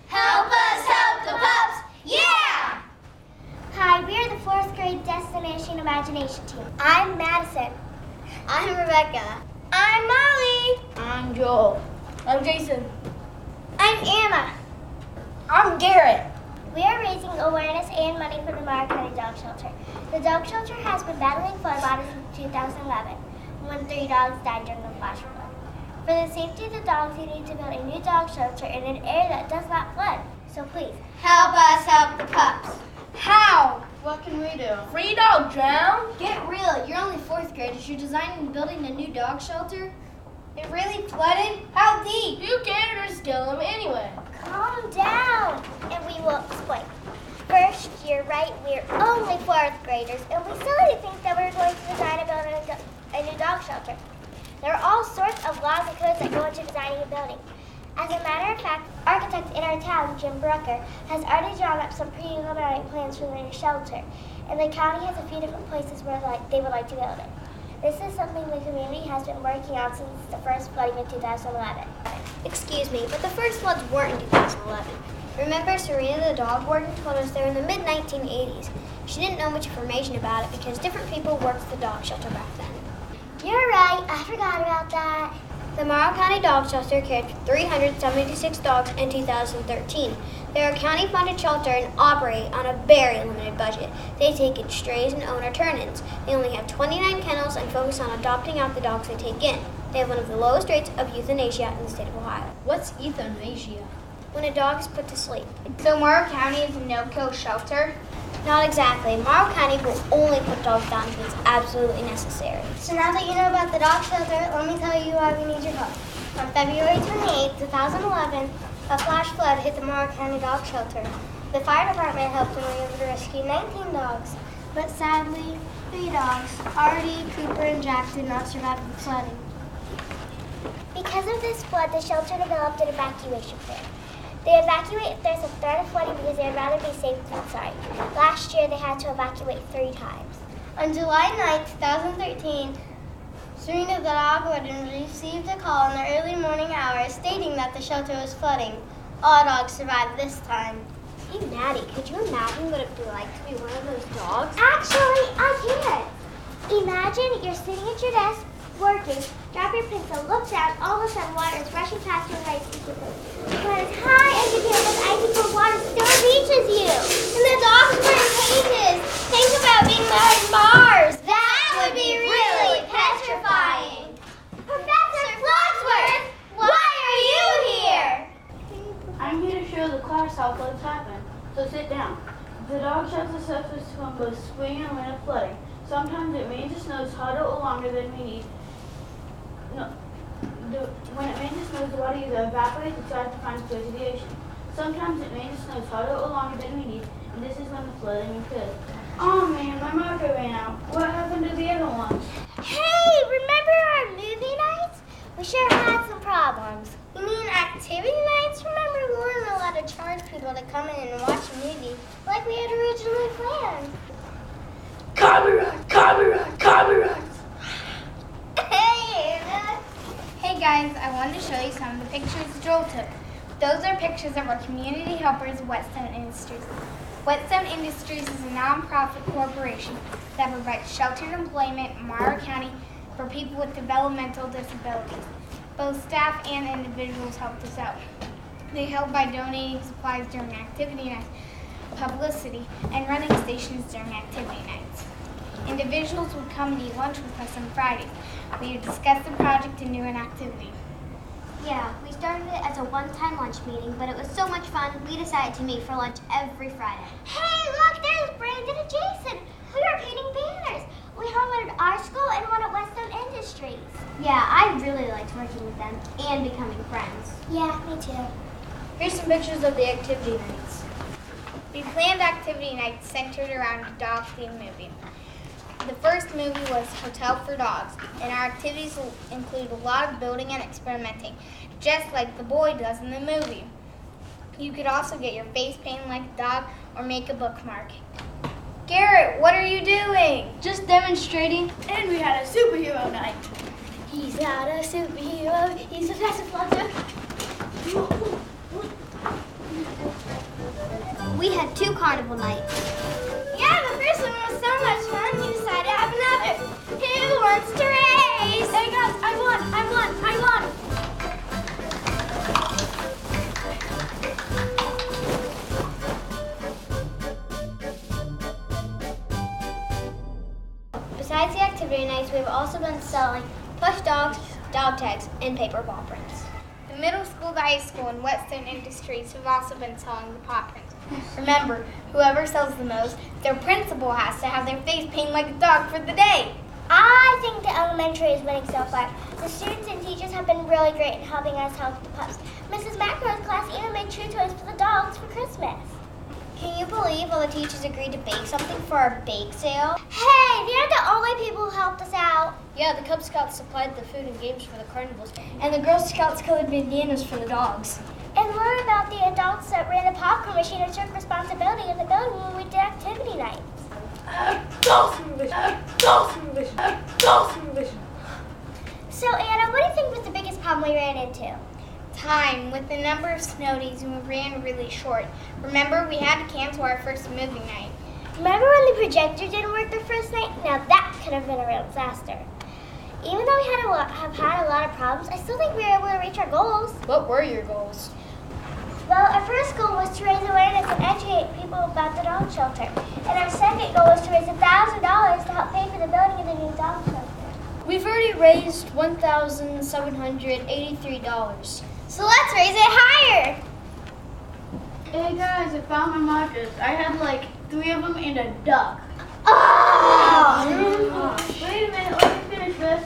Help us help the pups! Yeah! Hi, we are the 4th grade Destination Imagination team. I'm Madison. I'm Rebecca. I'm Molly. I'm Joel. I'm Jason. I'm Anna. I'm Garrett. We are raising awareness and money for the Morrow County Dog Shelter. The dog shelter has been battling flood waters since 2011, when 3 dogs died during the flash flood. For the safety of the dogs, we need to build a new dog shelter in an area that does not flood. So please, Help us help the pups. How? What can we do? Free dog drown? Get real. You're only 4th graders. You're designing and building a new dog shelter? It really flooded? How deep? You can't just kill him anyway. calm down, and we will explain. First, you're right, we're only 4th graders, and we silly to think that we're going to design and build a new dog shelter. There are all sorts of laws and codes that go into designing a building. As a matter of fact, architect in our town, Jim Brooker, has already drawn up some preliminary plans for the new shelter, and the county has a few different places where they would like to build it. This is something the community has been working on since the first flooding in 2011. Excuse me, but the first floods weren't in 2011. Remember, Serena the dog warden told us they were in the mid-1980s. She didn't know much information about it because different people worked the dog shelter back then. You're right, I forgot about that. The Morrow County Dog Shelter cared for 376 dogs in 2013. They're a county-funded shelter and operate on a very limited budget. They take in strays and owner turn-ins. They only have 29 kennels and focus on adopting out the dogs they take in. They have one of the lowest rates of euthanasia in the state of Ohio. What's euthanasia? When a dog is put to sleep. So Morrow County is a no-kill shelter? Not exactly. Morrow County will only put dogs down if it's absolutely necessary. So now that you know about the dog shelter, let me tell you why we need your help. On February 28, 2011, a flash flood hit the Morrow County Dog Shelter. The fire department helped and were able to rescue 19 dogs, but sadly, 3 dogs, Artie, Cooper, and Jack, did not survive the flooding. Because of this flood, the shelter developed an evacuation plan. They evacuate if there's a threat of flooding because they would rather be safe than sorry. Last year, they had to evacuate 3 times. On July 9, 2013, Serena the dog warden received a call in the early morning hours stating that the shelter was flooding. All dogs survived this time. Hey, Maddie, could you imagine what it would be like to be one of those dogs? Actually, I can. Imagine you're sitting at your desk, working, drop your pencil, look down, all of a sudden water is rushing past your legs. But as high as you can, this icy cold water still reaches you. And the dogs were in cages. Think about being there in bars. That would be really petrifying. Professor Flogsworth, why are you here? I'm here to show the class how floods happen, so sit down. The dog shelter suffers from both spring and winter flooding. Sometimes it rains and snows harder or longer than we need. When it rains and snows, the water either evaporates or tries to find its way to the ocean. Sometimes it rains and snows harder or longer than we need, and this is when the flooding occurs. Oh man, my marker ran out. What happened to the other ones? Hey, remember our movie nights? We sure had some problems. You mean activity nights? Remember, we weren't allowed to charge people to come in and watch a movie like we had originally planned. Copyright! Copyright! Copyright! Hey, Anna. Hey guys, I wanted to show you some of the pictures Joel took. Those are pictures of our community helpers, Whetstone Industries. Whetstone Industries is a non-profit corporation that provides sheltered employment in Morrow County for people with developmental disabilities. Both staff and individuals helped us out. They help by donating supplies during activity nights, publicity, and running stations during activity nights. Individuals would come and eat lunch with us on Fridays. We would discuss the project and do an activity. Yeah, we started it as a one-time lunch meeting, but it was so much fun, we decided to meet for lunch every Friday. Hey, look, there's Brandon and Jason. We were painting banners. We held one at our school and one at Whetstone Industries. Yeah, I really liked working with them and becoming friends. Yeah, me too. Here's some pictures of the activity nights. We planned activity nights centered around a dog-themed movie. The first movie was Hotel for Dogs, and our activities will include a lot of building and experimenting, just like the boy does in the movie. You could also get your face painted like a dog or make a bookmark. Garrett, what are you doing? Just demonstrating, and we had a superhero night. He's not a superhero. He's a Professor Flogsworth. We had 2 carnival nights. Yeah, the first one was so much fun, we decided to have another. Who wants to race? Hey guys, I won! Besides the activity nights, we've also been selling plush dogs, dog tags, and paper paw prints. The middle school, the high school, and Whetstone Industries have also been selling the paw prints. Remember, whoever sells the most, their principal has to have their face painted like a dog for the day. I think the elementary is winning so far. The students and teachers have been really great in helping us help the pups. Mrs. Macro's class even made chew toys for the dogs for Christmas. Can you believe all the teachers agreed to bake something for our bake sale? Hey, they're the only people who helped us out. Yeah, the Cub Scouts supplied the food and games for the carnivals, and the Girl Scouts colored bandanas for the dogs. And learn about the adults that ran the popcorn machine and took responsibility in the building when we did activity nights. So Anna, what do you think was the biggest problem we ran into? Time. With the number of snow days, we ran really short. Remember, we had to cancel our first movie night. Remember when the projector didn't work the first night? Now that could have been a real disaster. Even though we have had a lot of problems, I still think we were able to reach our goals. What were your goals? Well, our first goal was to raise awareness and educate people about the dog shelter. And our second goal was to raise $1,000 to help pay for the building of the new dog shelter. We've already raised $1,783. So let's raise it higher. Hey guys, I found my markers. I had like 3 of them and a duck. Oh! Wait a minute, let me finish this.